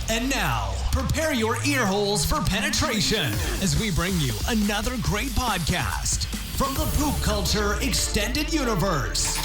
And now, prepare your ear holes for penetration as we bring you another great podcast from the Poop Culture Extended Universe.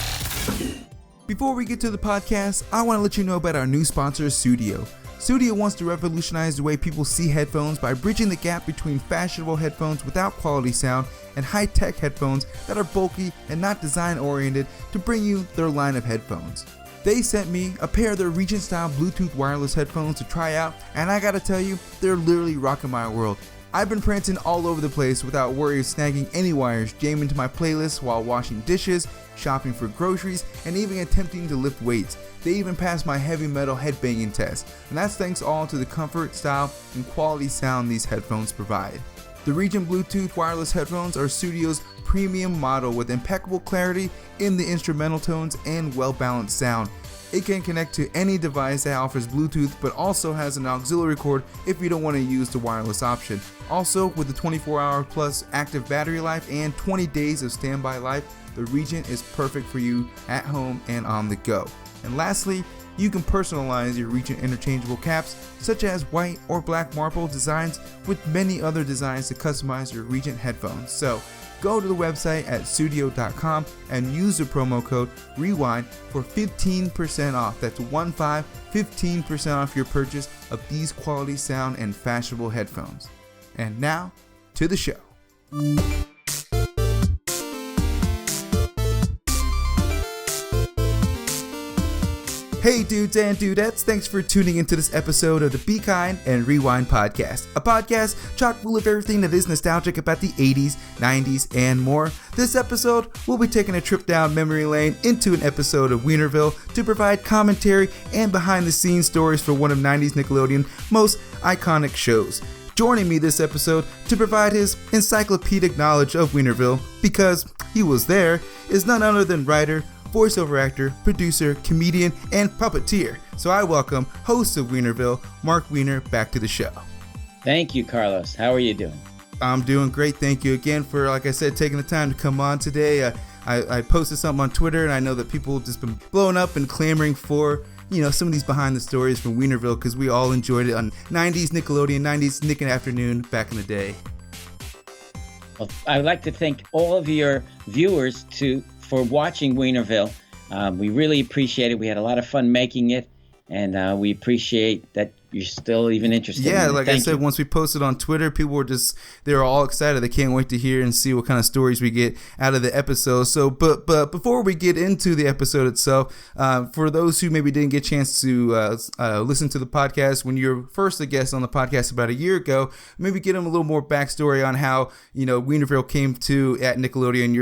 Before we get to the podcast, I want to let you know about our new sponsor, Sudio. Sudio wants to revolutionize the way people see headphones by bridging the gap between fashionable headphones without quality sound and high-tech headphones that are bulky and not design-oriented to bring you their line of headphones. They sent me a pair of their Regent-style Bluetooth wireless headphones to try out, and I gotta tell you, they're literally rocking my world. I've been prancing all over the place without worry of snagging any wires, jamming to my playlist while washing dishes, shopping for groceries, and even attempting to lift weights. They even passed my heavy metal headbanging test, and that's thanks all to the comfort, style, and quality sound these headphones provide. The Regent Bluetooth wireless headphones are Sudio's premium model with impeccable clarity in the instrumental tones and well-balanced sound. It can connect to any device that offers Bluetooth, but also has an auxiliary cord if you don't want to use the wireless option. Also, with the 24-hour plus active battery life and 20 days of standby life, the Regent is perfect for you at home and on the go. And lastly, you can personalize your Regent interchangeable caps, such as white or black marble designs, with many other designs to customize your Regent headphones. So, go to the website at sudio.com and use the promo code REWIND for 15% off. That's 15% off your purchase of these quality sound and fashionable headphones. And now, to the show. Hey dudes and dudettes, thanks for tuning into this episode of the Be Kind and Rewind podcast, a podcast chock full of everything that is nostalgic about the 80s, 90s, and more. This episode, we'll be taking a trip down memory lane into an episode of Weinerville to provide commentary and behind-the-scenes stories for one of 90s Nickelodeon most iconic shows. Joining me this episode to provide his encyclopedic knowledge of Weinerville, because he was there, is none other than writer, voiceover actor, producer, comedian, and puppeteer. So I welcome host of Weinerville, Marc Weiner, back to the show. Thank you, Carlos. How are you doing? I'm doing great. Thank you again for, like I said, taking the time to come on today. I posted something on Twitter, and I know that people have just been blowing up and clamoring for, you know, some of these behind the stories from Weinerville, because we all enjoyed it on 90s Nickelodeon, 90s Nick and Afternoon back in the day. Well, I'd like to thank all of your viewers for watching Weinerville. We really appreciate it. We had a lot of fun making it, and we appreciate that you're still even interested in it. Yeah, like Thank I said, you. once we posted on Twitter, people were they were all excited. They can't wait to hear and see what kind of stories we get out of the episode. So, but before we get into the episode itself, for those who maybe didn't get a chance to listen to the podcast when you were first a guest on the podcast about a year ago, maybe get them a little more backstory on how, you know, Weinerville came to at Nickelodeon,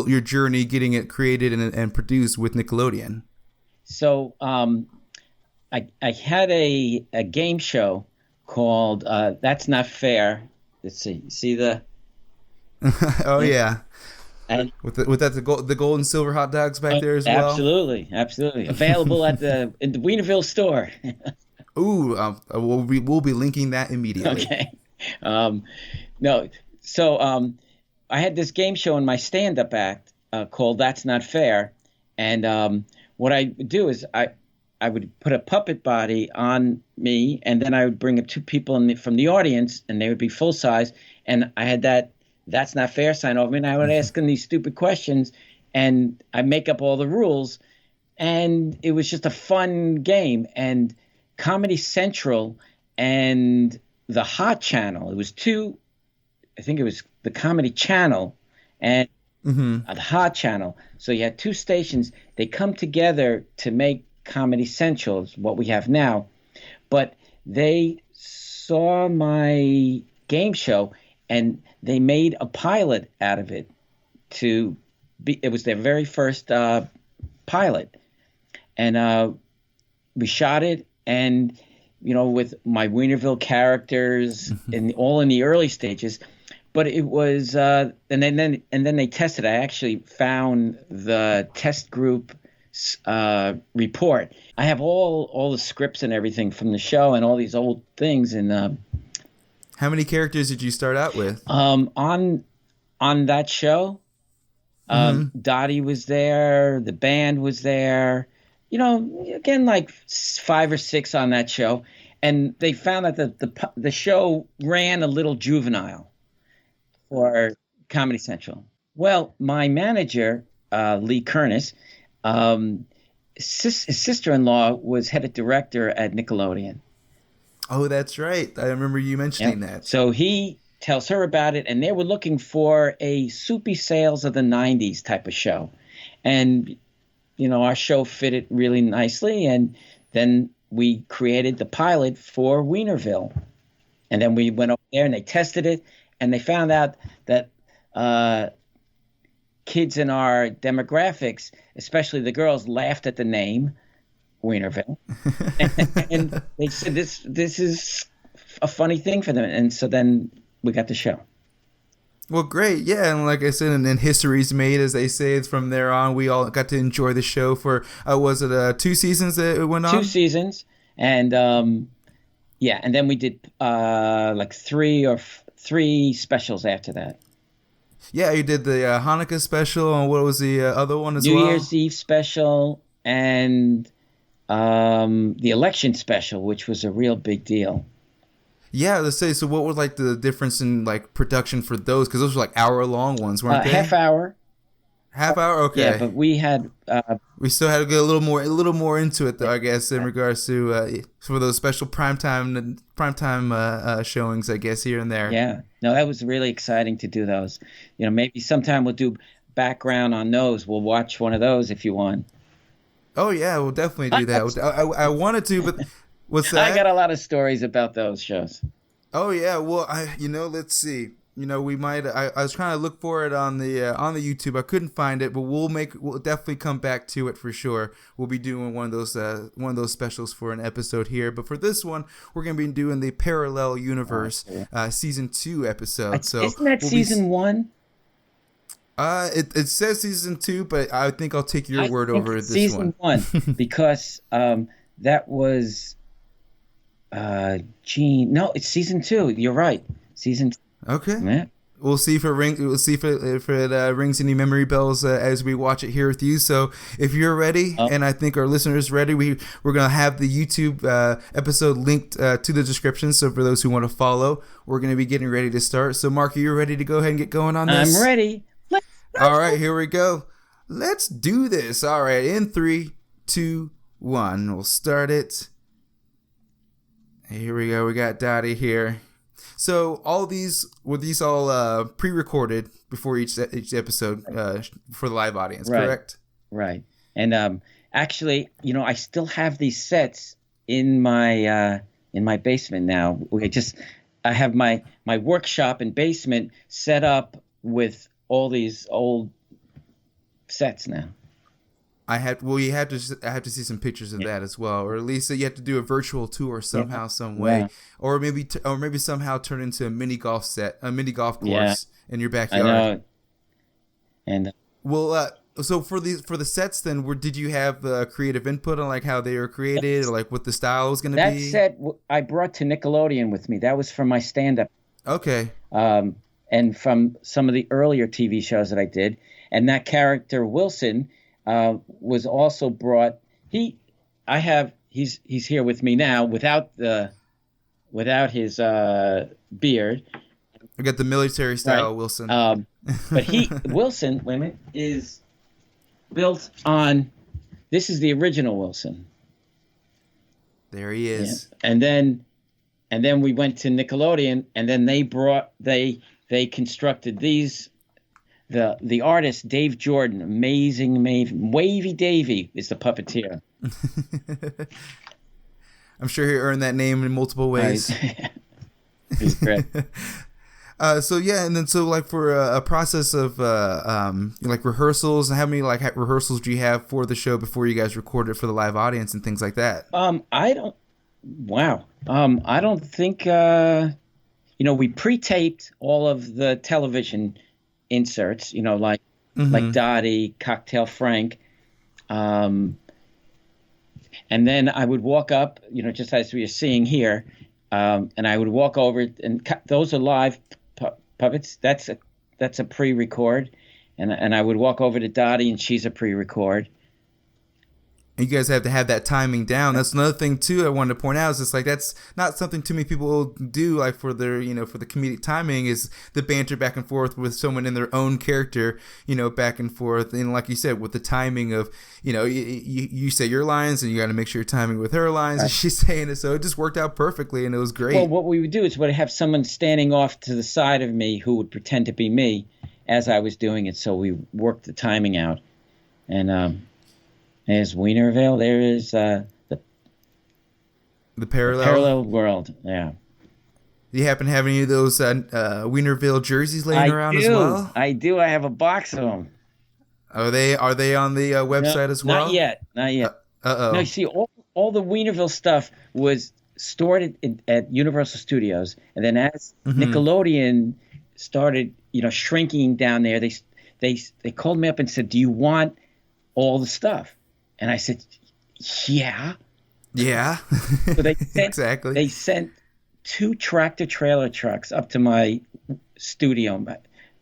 your journey getting it created and produced with Nickelodeon. So, I had a game show called That's Not Fair. Let's see the oh yeah, and with the gold and silver hot dogs back there as well. Absolutely available in the Weinerville store. Ooh, we'll be linking that immediately. Okay. I had this game show in my stand-up act called That's Not Fair, and what I would do is I would put a puppet body on me, and then I would bring up two people from the audience, and they would be full size. And I had That's Not Fair sign over me, and I would ask them these stupid questions, and I make up all the rules. And it was just a fun game. And Comedy Central and the Hot Channel, I think it was the Comedy Channel and the Hot Channel. So you had two stations. They come together to make Comedy Central, is what we have now, but they saw my game show and they made a pilot out of it. It was their very first pilot, and we shot it, and you know, with my Weinerville characters all in the early stages. But it was, and then they tested. I actually found the test group report. I have all the scripts and everything from the show and all these old things. And how many characters did you start out with? On that show, Dottie was there. The band was there. You know, again, like 5 or 6 on that show. and they found that the show ran a little juvenile for Comedy Central. Well, my manager, Lee Kernis, his sister-in-law was head of director at Nickelodeon. Oh, that's right. I remember you mentioning that. So he tells her about it, and they were looking for a Soupy Sales of the 90s type of show. And, our show fit it really nicely, and then we created the pilot for Weinerville. And then we went over there, and they tested it, and they found out that kids in our demographics, especially the girls, laughed at the name Weinerville, and they said this is a funny thing for them, and so then we got the show. Well, great, yeah, and like I said, and then history's made, as they say. From there on, we all got to enjoy the show for was it 2 seasons that it went on? 2 seasons, and and then we did like 3 specials after that. Yeah, you did the Hanukkah special, and what was the other one as New well? New Year's Eve special, and the election special, which was a real big deal. Yeah, let's say. So, what was like the difference in like production for those? Because those were like hour-long ones, weren't they? Half hour. Half hour, okay. Yeah, but we had. We still had to get a little more into it, though. I guess in regards to some of those special primetime showings, I guess here and there. Yeah, no, that was really exciting to do those. Maybe sometime we'll do background on those. We'll watch one of those if you want. Oh yeah, we'll definitely do that. I wanted to, but what's that? I got a lot of stories about those shows. Oh yeah, well, let's see. We might. I was trying to look for it on the YouTube. I couldn't find it, but we'll definitely come back to it for sure. We'll be doing one of those specials for an episode here. But for this one, we're gonna be doing the Parallel Universe season 2 episode. So isn't that season 1? It says season 2, but I think I'll take your word over this season one. 1 because that was Gene. No, it's season 2. You're right, season 2. Okay. Yeah. We'll see if it rings. We'll see if it rings any memory bells as we watch it here with you. So if you're ready, and I think our listeners ready, we're gonna have the YouTube episode linked to the description. So for those who want to follow, we're gonna be getting ready to start. So Mark, are you ready to go ahead and get going on this? I'm ready. All right, here we go. Let's do this. All right, in 3, 2, 1, we'll start Here we go. We got Dottie here. So were these all pre-recorded before each episode for the live audience, correct? Right. And actually, I still have these sets in my basement now. I have my workshop and basement set up with all these old sets now. I have to see some pictures of that as well, or at least you have to do a virtual tour somehow, some way, or maybe somehow turn into a mini golf course in your backyard. I know. And so for the sets, then, did you have creative input on like how they were created, or like what the style was going to be? That set I brought to Nickelodeon with me. That was from my stand-up. Okay. And from some of the earlier TV shows that I did, and that character Wilson. Was also brought. He's here with me now without his beard. I got the military style, right. Wilson. But Wilson, wait a minute, is built on. This is the original Wilson. There he is. Yeah. And then we went to Nickelodeon, and then they constructed these. The artist Dave Jordan, amazing, Wavy Davy is the puppeteer. I'm sure he earned that name in multiple ways. Right. He's great. So yeah, and then so like for a process of like rehearsals, how many like rehearsals do you have for the show before you guys record it for the live audience and things like that? I don't think we pre-taped all of the television inserts, like Dottie, Cocktail Frank, and then I would walk up, just as we are seeing here, and I would walk over, and those are live puppets. That's a pre-record, and I would walk over to Dottie, and she's a pre-record. You guys have to have that timing down. That's another thing too I wanted to point out, is it's like that's not something too many people will do, like for their, for the comedic timing, is the banter back and forth with someone in their own character, back and forth. And like you said, with the timing of, you say your lines and you got to make sure you're timing with her lines as she's saying it. So it just worked out perfectly and it was great. Well, what we would do is we'd have someone standing off to the side of me who would pretend to be me as I was doing it. So we worked the timing out. And, there's Weinerville. There is the parallel world. Yeah. Do you happen to have any of those Weinerville jerseys laying around as well? I do. I have a box of them. Are they on the website as well? Not yet. No, you see, all the Weinerville stuff was stored at Universal Studios, and then as Nickelodeon started, shrinking down there, they called me up and said, "Do you want all the stuff?" And I said, "Yeah." Yeah. So they sent, exactly. They sent 2 tractor trailer trucks up to my studio,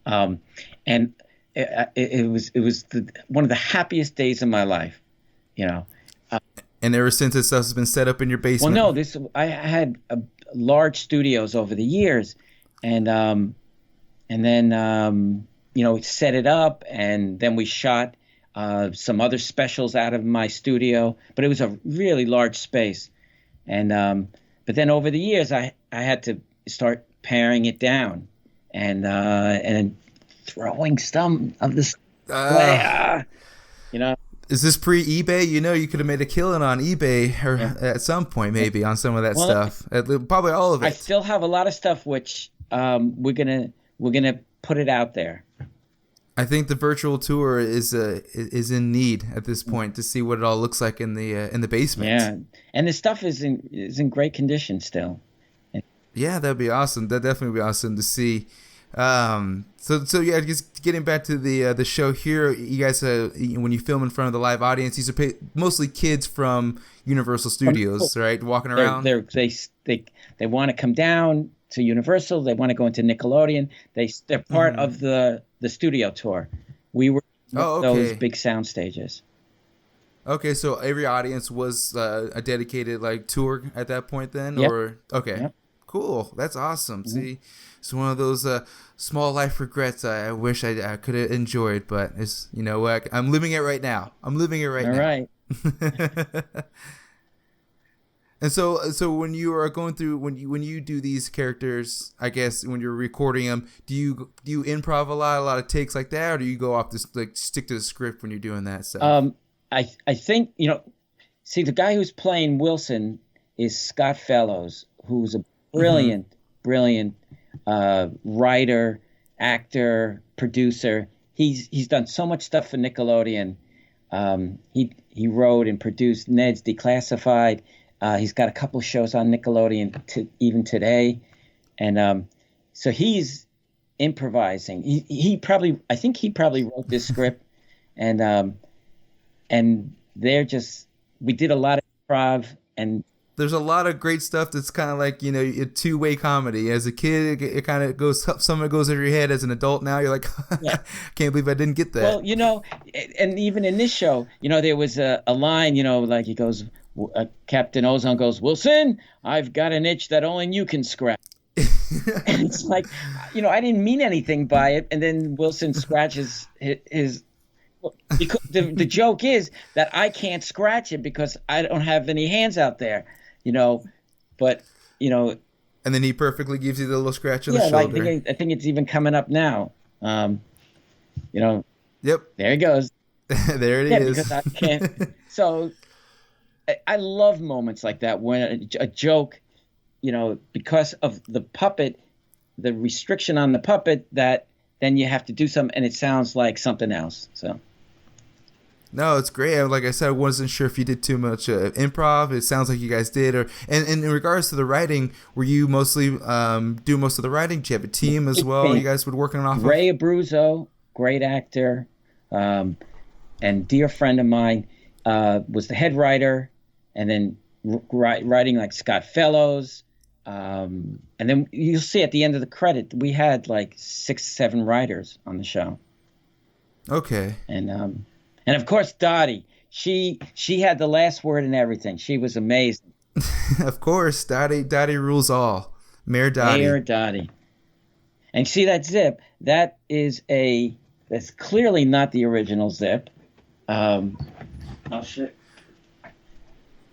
and it was one of the happiest days of my life, And ever since, this stuff's been set up in your basement. Well, no, I had large studios over the years, and then set it up, and then we shot some other specials out of my studio, but it was a really large space. And but then over the years, I had to start paring it down and throwing some of this away. Is this pre-eBay? You could have made a killing on eBay or at some point, maybe on some of that stuff. Probably all of it. I still have a lot of stuff which we're gonna put it out there. I think the virtual tour is in need at this point to see what it all looks like in the basement. Yeah, and the stuff is in great condition still. Yeah, that'd be awesome. That'd definitely be awesome to see. So yeah, just getting back to the show here, you guys, when you film in front of the live audience, these are mostly kids from Universal Studios, right? Walking around. They want to come down to Universal. They want to go into Nickelodeon. They're part of the studio tour. We were those big sound stages. Okay, so every audience was a dedicated tour at that point then, or okay. Yep. Cool. That's awesome. Mm-hmm. See, it's one of those small life regrets I wish I could have enjoyed, but it's I'm living it right now. All right. And so when you are going through when you do these characters, I guess when you're recording them, do you improv a lot of takes like that, or do you go off this stick to the script when you're doing that stuff? I think see, the guy who's playing Wilson is Scott Fellows, who's a brilliant writer, actor, producer. He's done so much stuff for Nickelodeon. He wrote and produced Ned's Declassified. He's got a couple of shows on Nickelodeon even today, and so he's improvising. I think he probably wrote this script, and we did a lot of improv, and there's a lot of great stuff that's kind of like a two-way comedy. As a kid, it kind of goes, some of it goes over your head. As an adult now, you're like, can't believe I didn't get that. Well, and even in this show, there was a line, like he goes, Captain Ozone goes, "Wilson, I've got an itch that only you can scratch." And it's like, I didn't mean anything by it. And then Wilson scratches his because the joke is that I can't scratch it because I don't have any hands out there, but and then he perfectly gives you the little scratch on the shoulder. I think it's even coming up now. Yep. There he goes. There it is. Because I can't. So I love moments like that when a joke, because of the puppet, the restriction on the puppet, that then you have to do something and it sounds like something else. So. No, it's great. Like I said, I wasn't sure if you did too much improv. It sounds like you guys did. And in regards to the writing, were you mostly do most of the writing? Did you have a team as well? You guys were working off Ray Abruzzo, great actor, and dear friend of mine, was the head writer, and then writing like Scott Fellows. And then you'll see at the end of the credit, we had like 6, 7 writers on the show. Okay. And of course, Dottie, she had the last word in everything. She was amazing. Of course, Dottie rules all. Mayor Dottie. Mayor Dottie. And see that zip? That's clearly not the original zip. Oh shit.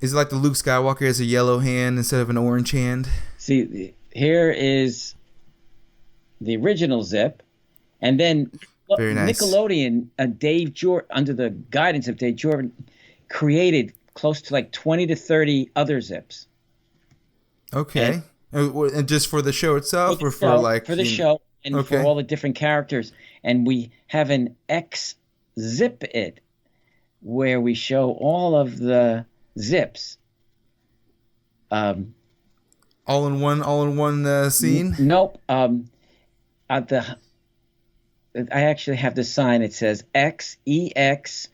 Is it like the Luke Skywalker has a yellow hand instead of an orange hand? See, here is the original zip, and then Very nice. Nickelodeon, under the guidance of Dave Jordan, created close to like 20 to 30 other zips. Okay. And just for the show itself, or for like for the show and for all the different characters, and we have an X Zip It, where we show all of the zips. All in one scene? Nope. I actually have the sign. It says XEX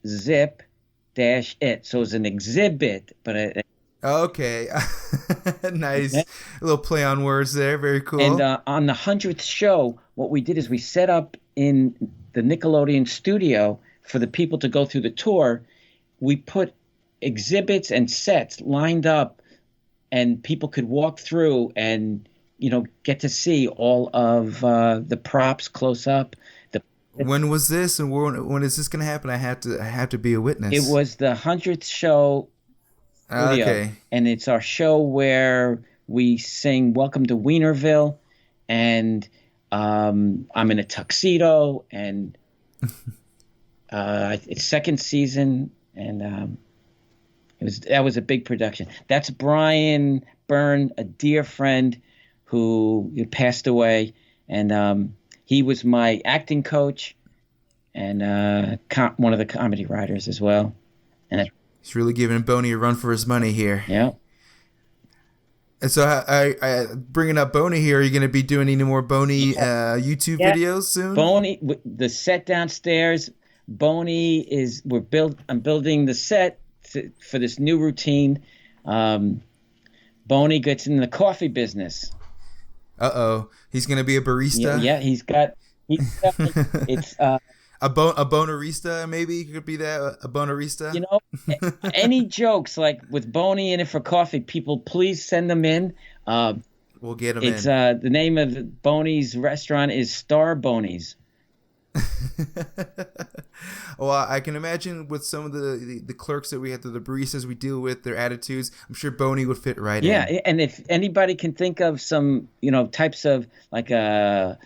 zip it. So it's an exhibit, but okay. Nice. A little play on words there. Very cool. And on the 100th show, what we did is we set up in the Nickelodeon studio for the people to go through the tour. We put exhibits and sets lined up, and people could walk through and get to see all of the props close up. When was this, and when is this going to happen? I have to be a witness. It was the 100th show. Studio, okay. And it's our show where we sing "Welcome to Weinerville," and I'm in a tuxedo, and it's second season, and that was a big production. That's Brian Byrne, a dear friend who passed away, and he was my acting coach and one of the comedy writers as well. And he's really giving Boney a run for his money here. Yeah. And so, I bringing up Boney here, are you going to be doing any more Boney YouTube videos soon? Boney, the set downstairs. Boney I'm building the set for this new routine. Boney gets in the coffee business. He's going to be a barista? Yeah, it's a bonerista, maybe? Could be that, a bonerista? Any jokes like with Boney in it for coffee, people please send them in. We'll get them in. It's the name of Boney's restaurant is Star Boney's. Well, I can imagine with some of the clerks that we have, the baristas we deal with, their attitudes, I'm sure Boney would fit right in. Yeah, and if anybody can think of some, types of like a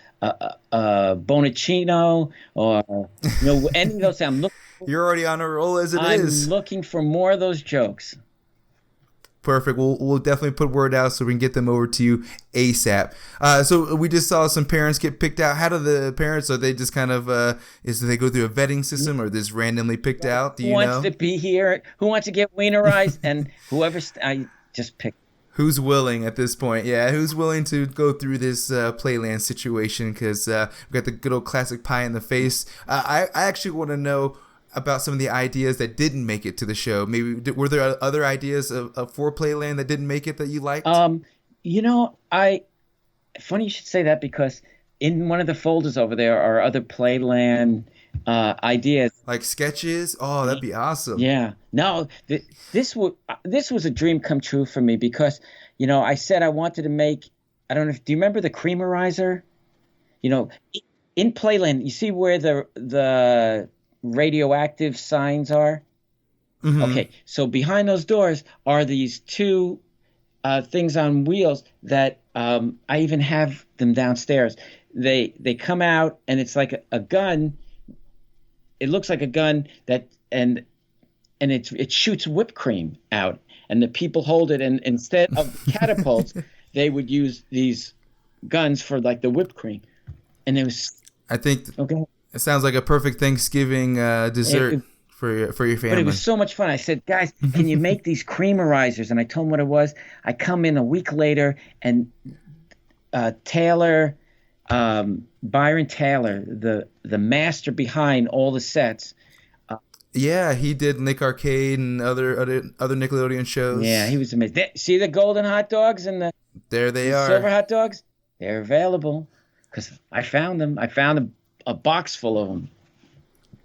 Bonacino or any of those, I'm looking. You're already on a roll as it is. I'm looking for more of those jokes. Perfect. We'll definitely put word out so we can get them over to you ASAP. So we just saw some parents get picked out. How do the parents? Are they just kind of do they go through a vetting system, or just randomly picked out? Do you know? Who wants to be here? Who wants to get wienerized? And whoever I just picked. Who's willing at this point? Yeah, who's willing to go through this Playland situation? Because we've got the good old classic pie in the face. I actually want to know about some of the ideas that didn't make it to the show. Maybe were there other ideas for Playland that didn't make it that you liked? Funny you should say that, because in one of the folders over there are other Playland ideas, like sketches. Oh, that'd be awesome. Yeah. No, this was a dream come true for me, because I said I wanted to make. I don't know. Do you remember the creamerizer? In Playland, you see where the radioactive signs are. Mm-hmm. Okay, so behind those doors are these two things on wheels that I even have them downstairs. They come out, and it's like a gun. It looks like a gun and it shoots whipped cream out, and the people hold it, and instead of catapults, they would use these guns for like the whipped cream. And it was, I think, okay. It sounds like a perfect Thanksgiving dessert for your family. But it was so much fun. I said, guys, can you make these creamerizers? And I told them what it was. I come in a week later, and Taylor, Byron Taylor, the master behind all the sets. Yeah, he did Nick Arcade and other Nickelodeon shows. Yeah, he was amazing. See the golden hot dogs and the silver hot dogs? They're available, because I found them. I found a box full of them.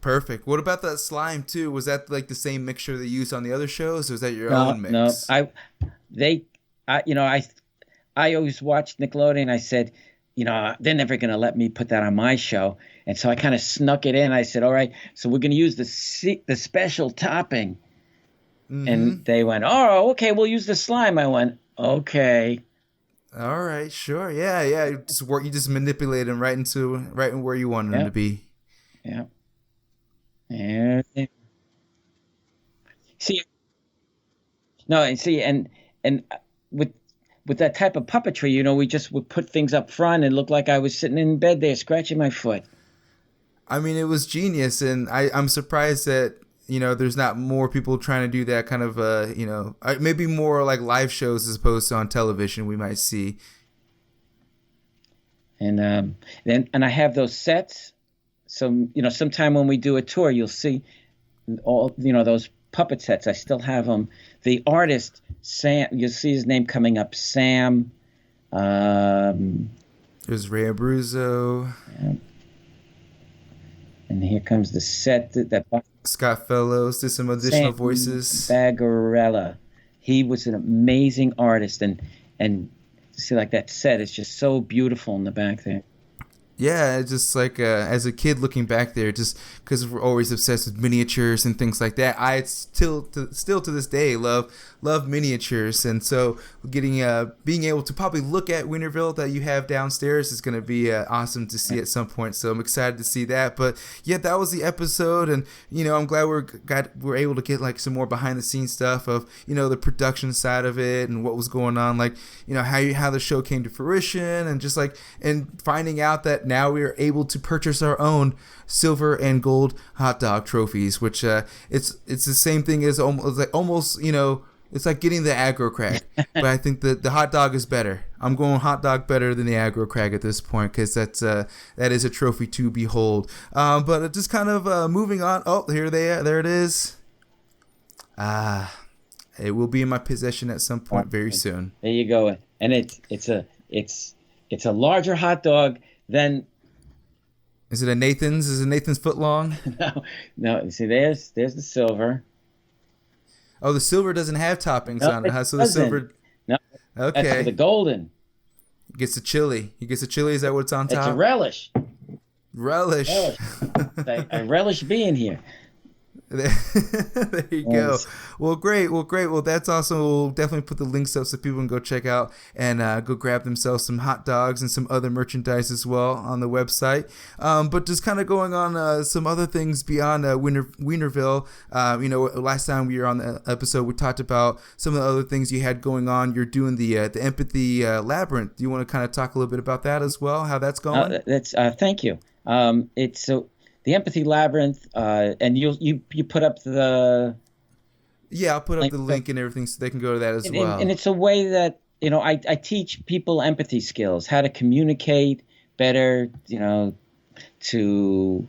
Perfect. What about that slime too? Was that like the same mixture they used on the other shows, or was that your No, own no. mix? I always watched Nickelodeon. I said, they're never going to let me put that on my show. And so I kind of snuck it in. I said, all right, so we're going to use the special topping. Mm-hmm. And they went, oh, okay, we'll use the slime. I went, okay. All right, sure. Yeah. You just manipulate them right in where you want them to be. Yeah. And see, no, and with that type of puppetry, we just would put things up front and look like I was sitting in bed there scratching my foot. I mean, it was genius, and I'm surprised that there's not more people trying to do that kind of maybe more like live shows as opposed to on television we might see. And I have those sets. So, sometime when we do a tour, you'll see all, those puppet sets. I still have them. The artist, Sam, you'll see his name coming up, Sam. There's Ray Abruzzo. Yeah. And here comes the set. That Scott Fellows did some additional voices. Bagarella. He was an amazing artist. And see, like that set is just so beautiful in the back there. Yeah, just like as a kid looking back there, just because we're always obsessed with miniatures and things like that. I still to this day love miniatures, and so being able to probably look at Weinerville that you have downstairs is going to be awesome to see at some point. So I'm excited to see that. But yeah, that was the episode, and I'm glad we're able to get like some more behind the scenes stuff of the production side of it and what was going on, like how the show came to fruition, and just like and finding out that now we are able to purchase our own silver and gold hot dog trophies, which it's the same thing as almost it's like getting the aggro crag, but I think the hot dog is better. I'm going hot dog better than the aggro crag at this point, because that is a trophy to behold. But just kind of moving on. Oh, there it is. It will be in my possession at some point very soon. There you go, and it's a larger hot dog than. Is it a Nathan's? Is it Nathan's foot long? No. You see, there's the silver. Oh, the silver doesn't have toppings on it, huh? So the silver. No. Okay. That's the golden. He gets the chili. Is that what's on top? It's a relish. Relish. I relish being here. There you go. Well, great. Well, that's awesome. We'll definitely put the links up so people can go check out and go grab themselves some hot dogs and some other merchandise as well on the website. But just kind of going on some other things beyond Weinerville. Last time we were on the episode, we talked about some of the other things you had going on. You're doing the Empathy Labyrinth. Do you want to kind of talk a little bit about that as well? How that's going? Thank you. It's so. The Empathy Labyrinth, and you put up the. Yeah, I'll put up the link and everything so they can go to that as well. And it's a way that I teach people empathy skills, how to communicate better, to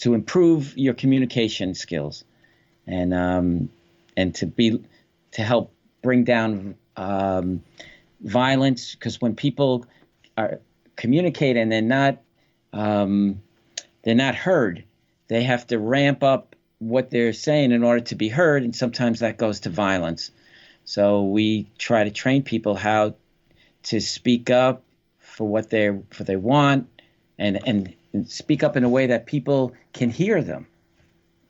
improve your communication skills, and to help bring down violence, because when people communicate and they're not heard, they have to ramp up what they're saying in order to be heard, and sometimes that goes to violence. So we try to train people how to speak up for what they want, and speak up in a way that people can hear them.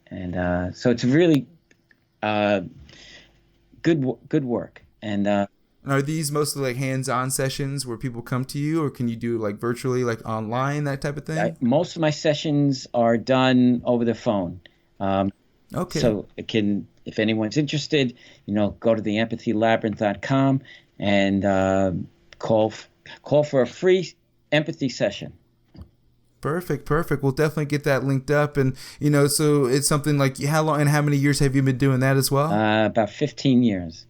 And so it's really good work. And are these mostly like hands-on sessions where people come to you, or can you do like virtually, like online, that type of thing? Most of my sessions are done over the phone. Okay. So if anyone's interested, go to theempathylabyrinth.com and call for a free empathy session. Perfect. We'll definitely get that linked up. And, so it's something like, how long and how many years have you been doing that as well? About 15 years.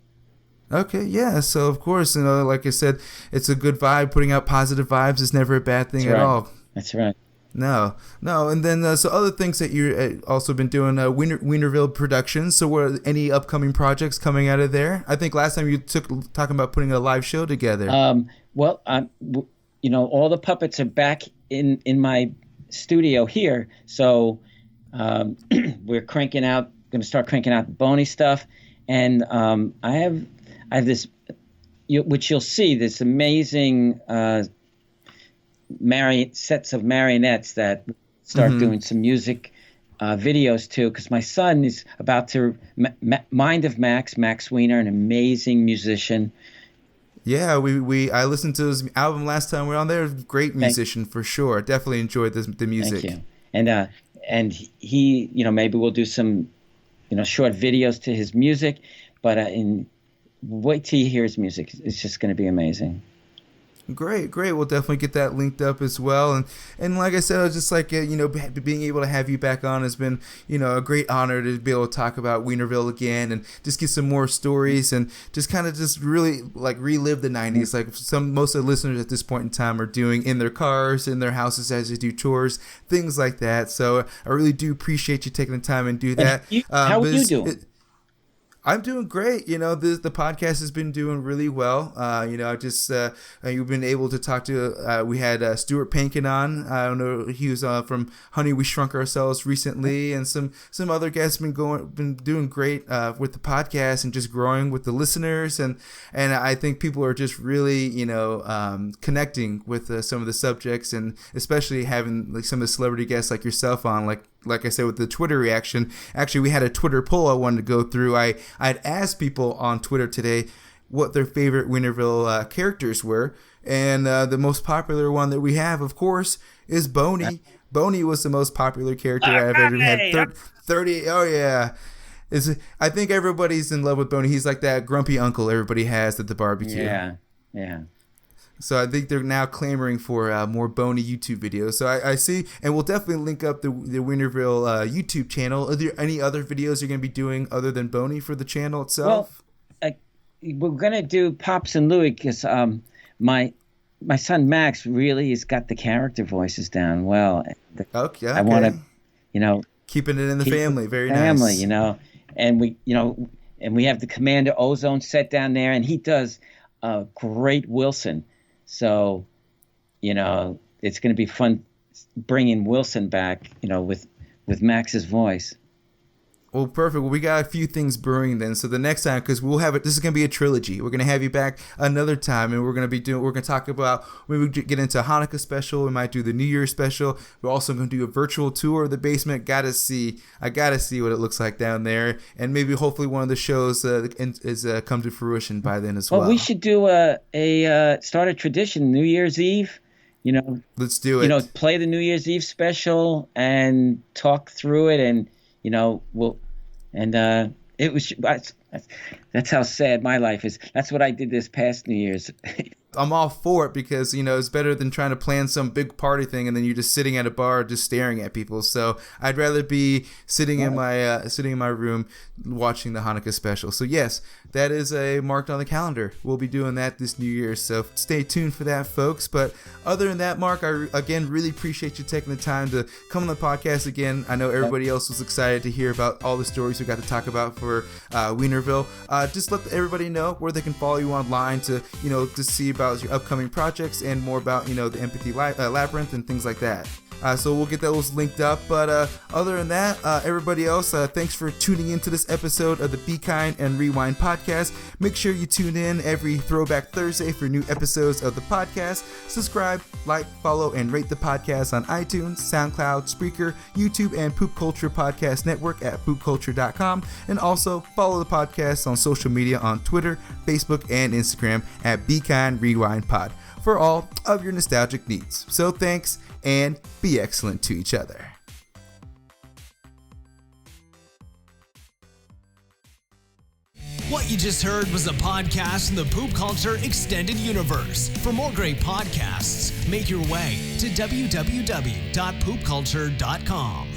Okay, yeah. So, of course, like I said, it's a good vibe. Putting out positive vibes is never a bad thing at all. That's right. No. And then, so other things that you've also been doing, Weinerville Productions. So, were any upcoming projects coming out of there? I think last time you talking about putting a live show together. Well, all the puppets are back in my studio here. So We're going to start cranking out Boney stuff, and I have this, which you'll see, this amazing sets of marionettes that start doing some music videos too, because my son is about to Mind of Max Weiner, an amazing musician. Yeah, I listened to his album last time we were on there. Great musician for sure. Definitely enjoyed the music. Thank you. And he, maybe we'll do some, short videos to his music, but wait till you hear his music. It's just going to be amazing. Great. We'll definitely get that linked up as well. And like I said, I was just like, being able to have you back on has been, a great honor to be able to talk about Weinerville again and just get some more stories and just kind of just really like relive the 90s. Like most of the listeners at this point in time are doing in their cars, in their houses as they do tours, things like that. So I really do appreciate you taking the time and do that. How are you doing? I'm doing great. The podcast has been doing really well. You've been able to talk to, we had Stuart Pankin on. I don't know, he was from Honey, We Shrunk Ourselves recently, and some other guests been doing great with the podcast and just growing with the listeners. And I think people are just really, connecting with some of the subjects, and especially having like some of the celebrity guests like yourself on, like I said, with the Twitter reaction. Actually, we had a Twitter poll I wanted to go through. I'd asked people on Twitter today what their favorite Weinerville characters were, and the most popular one that we have, of course, is Boney. Boney was the most popular character I've ever had. 30. Oh yeah. I think everybody's in love with Boney. He's like that grumpy uncle everybody has at the barbecue. Yeah. So I think they're now clamoring for more Boney YouTube videos. So I see, and we'll definitely link up the Weinerville YouTube channel. Are there any other videos you're going to be doing other than Boney for the channel itself? Well, we're going to do Pops and Louie because my son Max really has got the character voices down well. Okay. I want to, keeping it in the family. Very nice. And we have the Commander Ozone set down there, and he does great Wilson. So, it's going to be fun bringing Wilson back, with Max's voice. Well, perfect. Well, we got a few things brewing then. So the next time, because we'll have it, this is going to be a trilogy. We're going to have you back another time, and we're going to talk about, when we get into Hanukkah special, we might do the New Year's special. We're also going to do a virtual tour of the basement. I got to see what it looks like down there, and maybe hopefully one of the shows is come to fruition by then as well. Well, we should do start a tradition, New Year's Eve. Let's do it. Play the New Year's Eve special and talk through it, and it was. That's how sad my life is. That's what I did this past New Year's. I'm all for it because, it's better than trying to plan some big party thing and then you're just sitting at a bar just staring at people. So I'd rather be sitting in my room watching the Hanukkah special. So yes, that is marked on the calendar. We'll be doing that this New Year. So stay tuned for that, folks. But other than that, Mark, I again really appreciate you taking the time to come on the podcast again. I know everybody else was excited to hear about all the stories we got to talk about for Weinerville. Just let everybody know where they can follow you online to see about your upcoming projects and more about the Empathy Labyrinth and things like that. So we'll get those linked up. But other than that, everybody else, thanks for tuning into this episode of the Be Kind and Rewind podcast. Make sure you tune in every Throwback Thursday for new episodes of the podcast. Subscribe, like, follow, and rate the podcast on iTunes, SoundCloud, Spreaker, YouTube, and Poop Culture Podcast Network at poopculture.com. And also follow the podcast on social media on Twitter, Facebook, and Instagram at Be Kind Rewind Pod for all of your nostalgic needs. So thanks, and be excellent to each other. What you just heard was a podcast in the Poop Culture Extended Universe. For more great podcasts, make your way to www.poopculture.com.